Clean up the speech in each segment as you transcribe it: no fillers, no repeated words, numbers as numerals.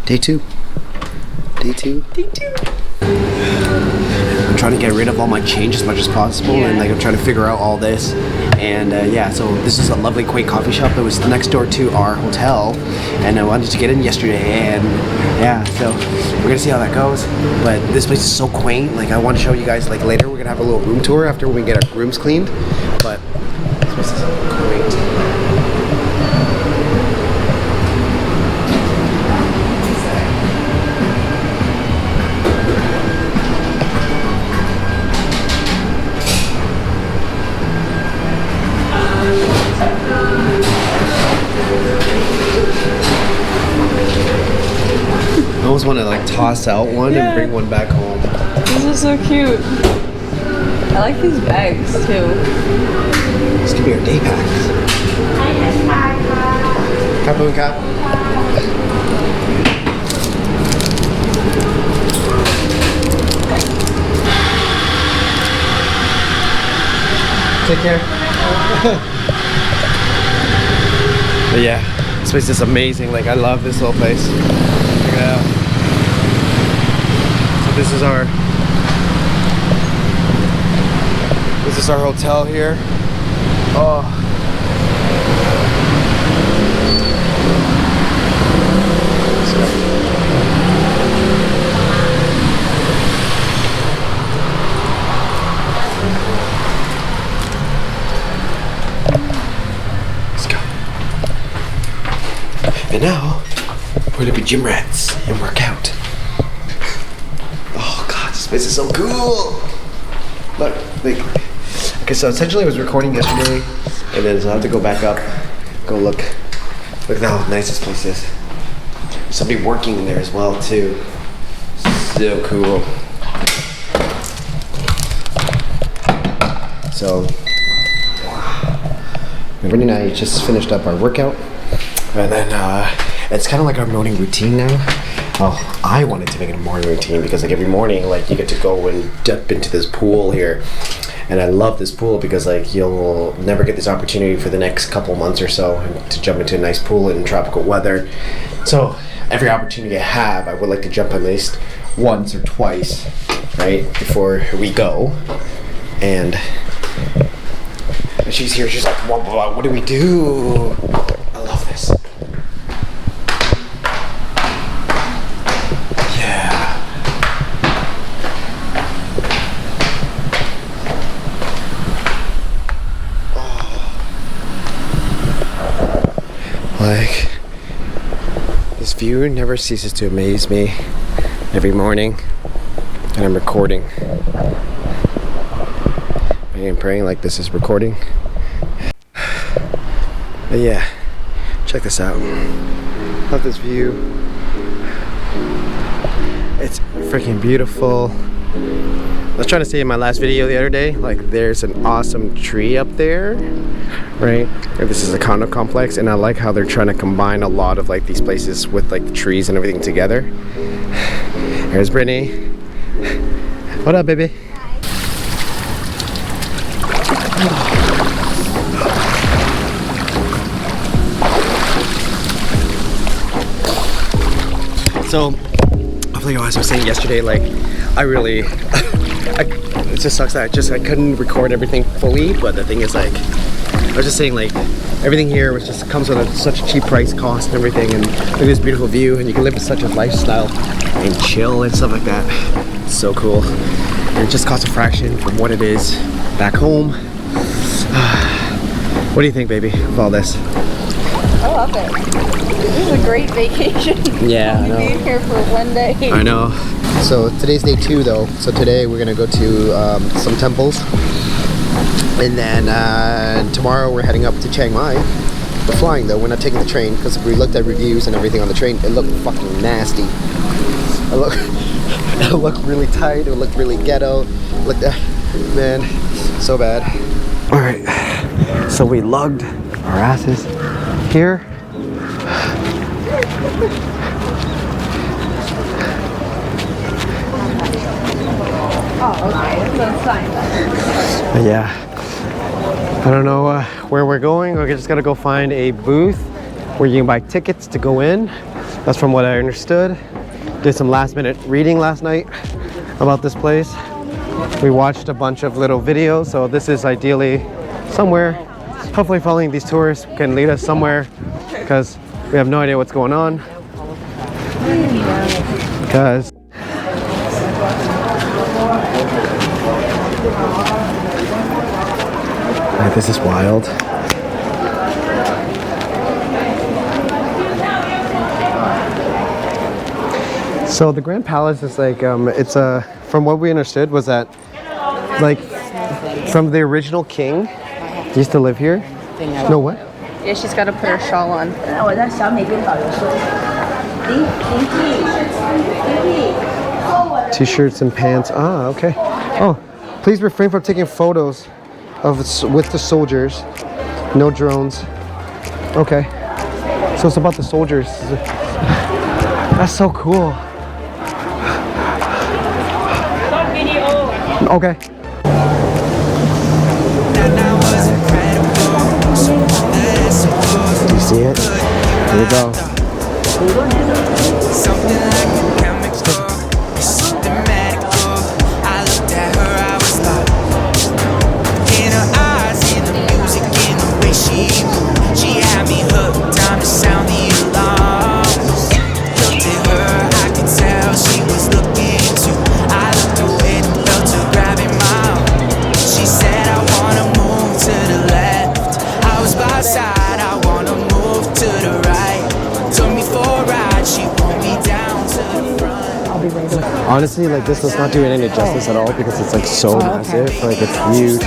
Day two. Day two. I'm trying to get rid of all my change as much as possible, and like I'm trying to figure out all this. And yeah, so this is a lovely quaint coffee shop that was next door to our hotel, and I wanted to get in yesterday, and yeah, so we're gonna see how that goes. But this place is so quaint. Like I want to show you guys like later. We're gonna have a little room tour after we get our rooms cleaned. But this place is quaint. I almost want to like toss out one and bring one back home. This is so cute. I like these bags too. This could be our day packs. Kapoon Kap. Take care. But yeah, this place is amazing. Like I love this little place. Check it out. So this is our hotel here. Oh. Let's go. And now we're gonna be gym rats and work out. Oh god, this place is so cool. Look, like, okay, so essentially I was recording yesterday, and then so I have to go back up, go look. Look at how nice this place is. There's somebody working in there as well too. So cool. So, Brittany and I just finished up our workout, and then it's kind of like our morning routine now. Well, I wanted to make it a morning routine because like every morning, like you get to go and dip into this pool here. And I love this pool because like you'll never get this opportunity for the next couple months or so to jump into a nice pool in tropical weather. So every opportunity I have, I would like to jump at least once or twice, right, before we go. And she's here, she's like, what do we do? I love this. Like, this view never ceases to amaze me every morning, and I'm recording. I am praying like this is recording. But yeah, check this out. Love this view. It's freaking beautiful. I was trying to say in my last video the other day, like there's an awesome tree up there, right? This is a condo complex, and I like how they're trying to combine a lot of like these places with like the trees and everything together. Here's Brittany. What up, baby? So, like I was saying yesterday, like I really, it just sucks that I couldn't record everything fully. But the thing is, like, I was just saying, like everything here was just comes with such a cheap price, cost, and everything, and look at this beautiful view, and you can live with such a lifestyle and chill and stuff like that. It's so cool, and it just costs a fraction from what it is back home. What do you think, baby, of all this? I love it. This is a great vacation. Yeah, I know. Only being here for one day. I know. So today's day 2 though. So today we're gonna go to some temples, and then tomorrow we're heading up to Chiang Mai. We're flying though. We're not taking the train because we looked at reviews and everything on the train. It looked fucking nasty. It looked really tight. It looked really ghetto. It looked, man, so bad. All right. So we lugged our asses here. Oh, okay. That's fine. Yeah. I don't know where we're going. We're just gonna go find a booth where you can buy tickets to go in. That's from what I understood. Did some last minute reading last night about this place. We watched a bunch of little videos, so this is ideally somewhere. Hopefully following these tours can lead us somewhere because we have no idea what's going on. Because this is wild. So the Grand Palace is like, it's a, from what we understood was that like from the original king used to live here. No, what? Yeah, she's got to put her shawl on. T-shirts and pants. Ah, okay. Oh, please refrain from taking photos with the soldiers. No drones. Okay. So it's about the soldiers. That's so cool. Okay. Do you see it? Here we go. Something like a chemical, something magical. I looked at her, I was like, in her eyes, in the music, in the way she moved. She had me hooked, time to sound the alarm. Looked at her, I could tell she was looking too. I looked away, felt her grabbing my arm. She said, I wanna move to the left. I was by her side, I wanna move to the right. Took me for a ride, she pulled me down to the front. Honestly, like this does not do it any justice at all because it's like so massive. Like it's huge.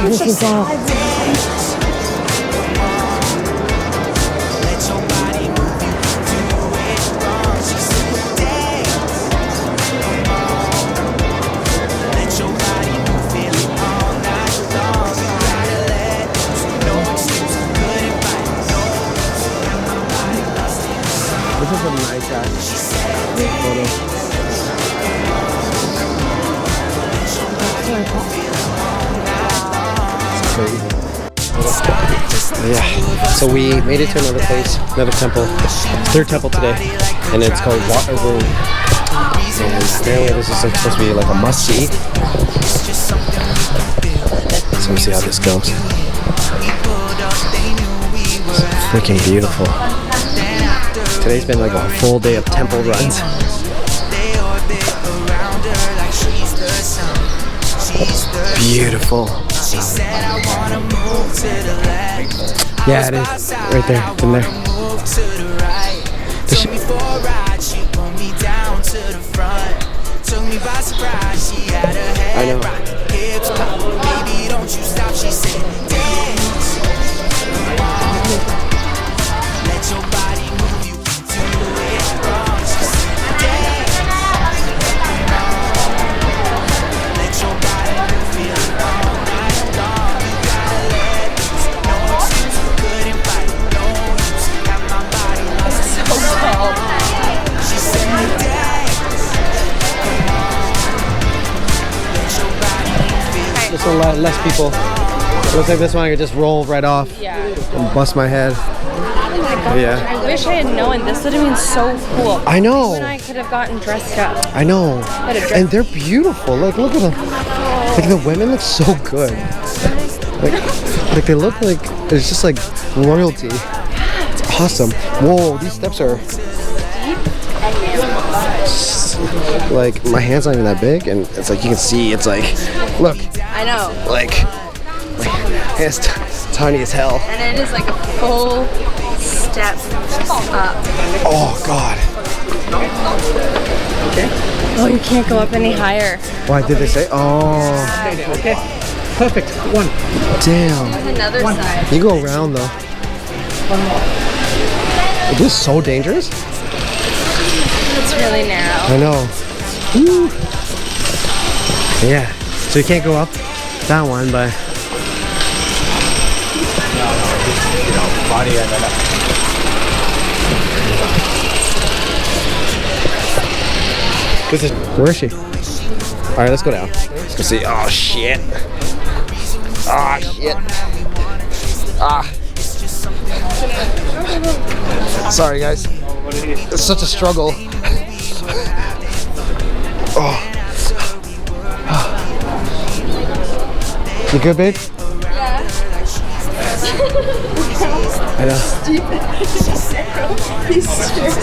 Let your body move, you can do it wrong. She said, dance. Let your body move, feel it all night long. You gotta let loose, no excuse, couldn't fight, no use. Got my body lost in the sun. This is a nice ass photo. Yeah, so we made it to another place, another temple, third temple today, and it's called Water Room. And apparently this is like supposed to be like a must-see. So we'll see how this goes. It's freaking beautiful. Today's been like a full day of temple runs. Beautiful. She said, I wanna move to the left. Yeah, it is. Right there. It's in there. Move to the right. Took me for a ride. She pulled me down to the front. Took me by surprise. She had her head I know. right. Hips pop. Baby, don't you stop. She said, dance. Let your body move. You can do it wrong. She said, dance. Let your body move. Feel it all night long. You gotta let loose. No excuse. Couldn't fight. No use. Got my body lost in the sun. She said, dance. Let your body move. Feel it. This one less people. Looks like this one I could just roll right off Yeah. and bust my head. Yeah. I wish I had known. This would have been so cool. I know. You and I could have gotten dressed up. I know. Had a dress. And they're beautiful. Like, look at them. Like, the women look so good. Like they look like, it's just like royalty. It's awesome. Whoa, these steps are... Like, my hand's not even that big, and it's like, you can see, it's like, look, I know. like, my hand's tiny as hell. And it is like a full step up. Oh, God. Oh, you can't go up any higher. Why did they say? Oh, Okay, perfect. One. damn. There's another side. You go around, though. It is so dangerous. It's really narrow. I know. Woo. Yeah. So you can't go up that one, but this is, where is she? All right, let's go down. Let's go see. Oh shit. Ah shit. Ah. Sorry guys. It's such a struggle. Oh. You good, babe? Yeah. I know. He's serious.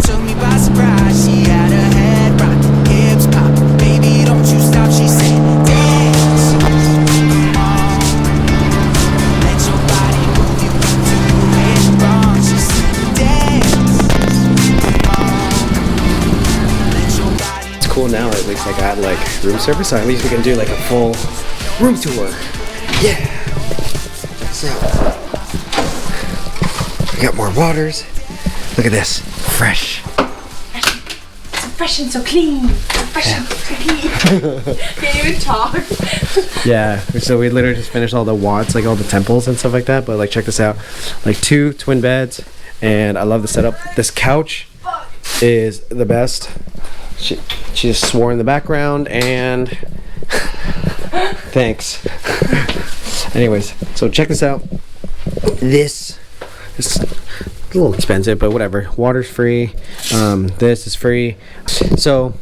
Took me by surprise. She had her head rocking, hips popping. Baby, don't you stop. She said, dance, come on. Let your body move. You can do it wrong. She said, dance, come on. Let your body. It's cool now. At least I got like room service, so at least we can do like a full room tour. Yeah. So we got more waters. Look at this, fresh. So fresh and so clean. So fresh and so clean. Can't even talk. Yeah, so we literally just finished all the watts, like all the temples and stuff like that. But like, check this out, like 2 twin beds, and I love the setup. This couch is the best. She just swore in the background, and thanks. Anyways, so check this out. This is a little expensive, but whatever. Water's free. This is free. So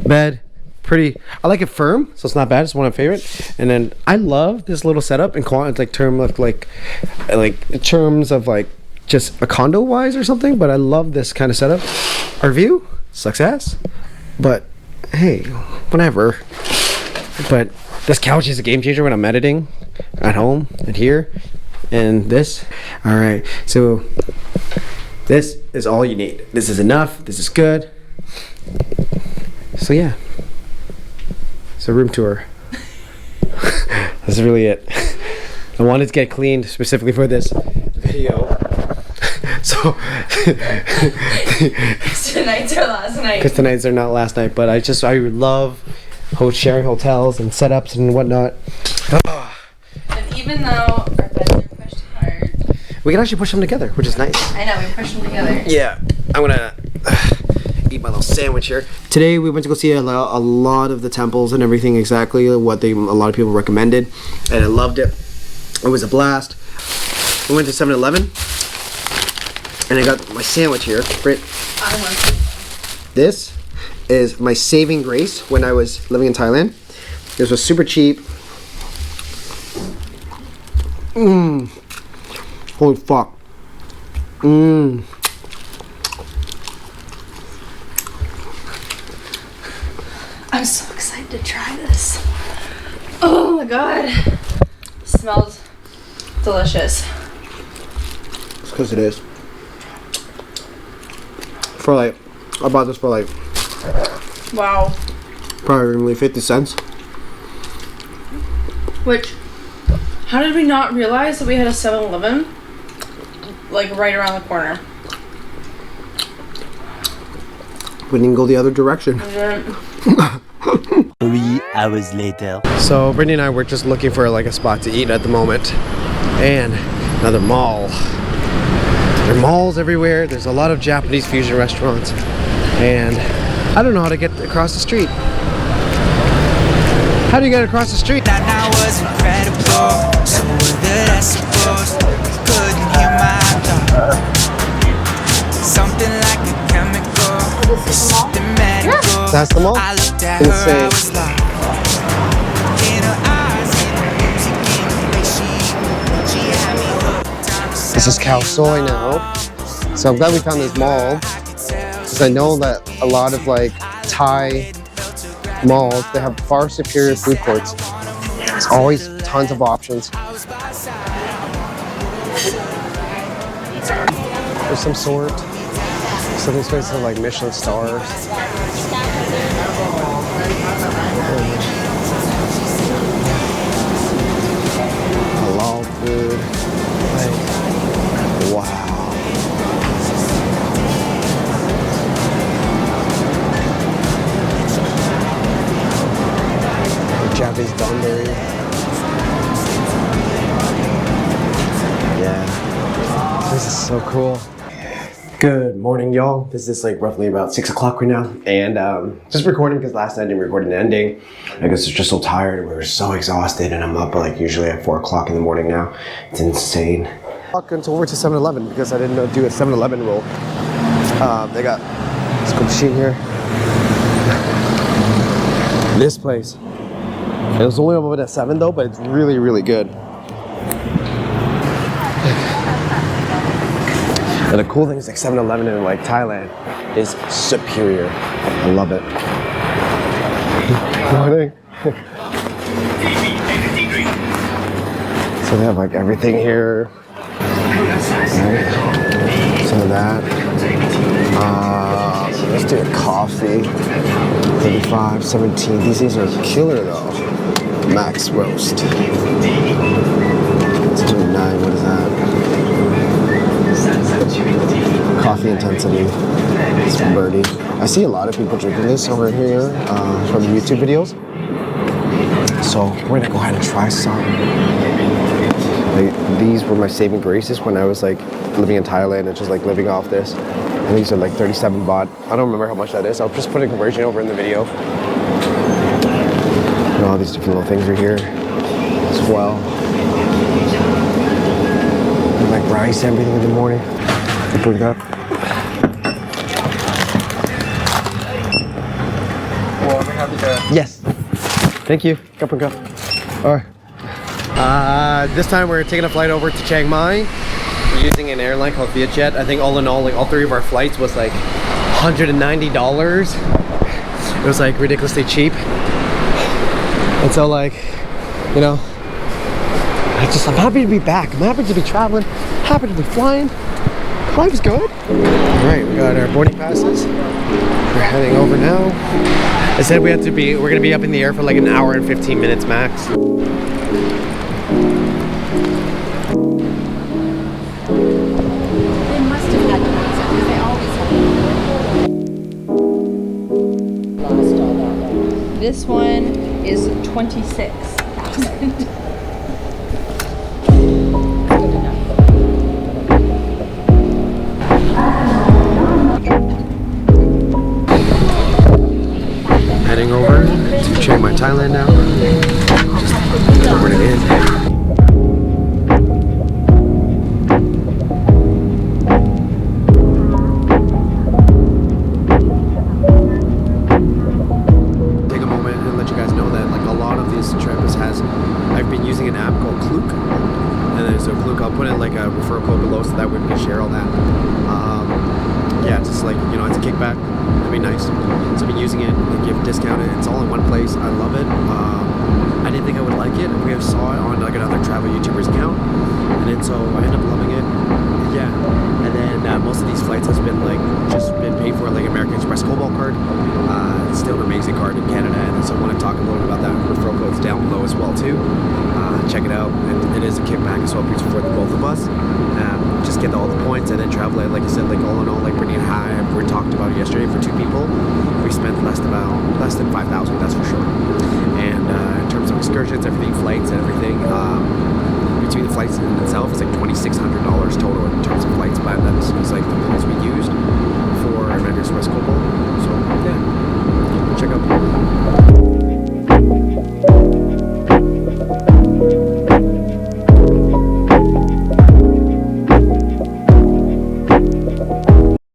bed, pretty. I like it firm, so it's not bad. It's one of my favorite. And then I love this little setup in terms of like just a condo wise or something. But I love this kind of setup. Our view sucks ass, but hey, whatever. But this couch is a game changer when I'm editing at home and here. And this, all right, so this is all you need. This is enough. This is good. So yeah, it's a room tour. That's really it. I wanted to get cleaned specifically for this video. So Tonight's our last night. because tonight's are not last night, but I love sharing hotels and setups and whatnot. And even though our beds are pushed hard, We can actually push them together, which is nice. I know, we pushed them together. Yeah, I'm gonna eat my little sandwich here. Today we went to go see a lot of the temples and everything, exactly what a lot of people recommended, and I loved it. It was a blast. We went to 7-Eleven, and I got my sandwich here. Britt, I want this is my saving grace when I was living in Thailand. This was super cheap. Holy fuck. I'm so excited to try this. Oh my god. Smells delicious. It's because it is. For like, I bought this for like Wow. probably 50 cents. Which, how did we not realize that we had a 7-Eleven like right around the corner? We didn't go the other direction. 3 hours later. So Brittany and I were just looking for like a spot to eat at the moment, and another mall. There are malls everywhere. There's a lot of Japanese fusion restaurants, and I don't know how to get across the street. How do you get across the street? That now was incredible. So good, I suppose. Couldn't hear my thought. Something like a chemical. Something medical. That's the mall? I looked at her, Insane. I was lost. In her eyes, in her music, in the way she had me hooked. This is Khao Soi now. So I'm glad we found this mall, because I know that a lot of like Thai malls, they have far superior food courts. There's always tons of options. There's some sort. Some of these places are like Michelin stars. Halal food. Like, wow. Japanese donburi. Yeah. This is so cool. Good morning, y'all. This is like roughly about 6 o'clock right now, and just recording because last night I didn't record an ending. I guess it's just so tired. We were so exhausted, and I'm up like usually at 4 o'clock in the morning now. It's insane. Walk until over to 7-Eleven because I didn't do a 7-Eleven roll. They got this cool machine here. This place. It was only open at 7 though, but it's really, really good. And the cool thing is like 7-Eleven in like Thailand is superior. I love it. Morning. So they have like everything here. Right. Some of that. Let's do a coffee. 35, 17. These things are killer though. Max roast. Let's do 9. What is that? Coffee intensity. It's from Birdie. I see a lot of people drinking this over here from YouTube videos. So we're gonna go ahead and try some. Like, these were my saving graces when I was like living in Thailand and just like living off this. And these are like 37 baht. I don't remember how much that is. I'll just put a conversion over in the video. And all these different little things are here as well. And like rice, everything in the morning. I put it up. Yes. Thank you. Cup and cup. All right. This time we're taking a flight over to Chiang Mai. We're using an airline called Vietjet. I think all in all, like all 3 of our flights was like $190. It was like ridiculously cheap. And so like, you know, I'm happy to be back. I'm happy to be traveling. Happy to be flying. Life's good. All right, we got our boarding passes. We're heading over now. I said we're gonna be up in the air for like an hour and 15 minutes max. They must have had the ones because they always have. Lost all that one. This one is 26,000. Heading over to Chiang Mai Thailand now. Just over to in. Take a moment and let you guys know that like a lot of this trip I've been using an app called Klook. And then so Klook, I'll put in like a referral code below so that way we can share all that. Yeah, just like, you know, it's a kickback. It'd be nice. So I've been using it, they give discount. It's all in one place. I love it. I didn't think I would like it. We saw it on like another travel YouTuber's account, and then so I ended up loving it. Yeah, and then most of these flights has been like just been paid for like American Express Cobalt card. It's still an amazing card in Canada, and so I want to talk a little bit about that. Referral code's down below as well too. Check it out. And it is a kickback as well for the both of us. Just get all the points and then travel it. Like I said, like all in all, like bringing it high. We talked about it yesterday for 2 people. We spent less than 5,000. That's for sure. And in terms of excursions, everything, flights, and everything. Between the flights in itself, it's like $2,600 total in terms of flights. But that was like the points we used for American Express Cobalt.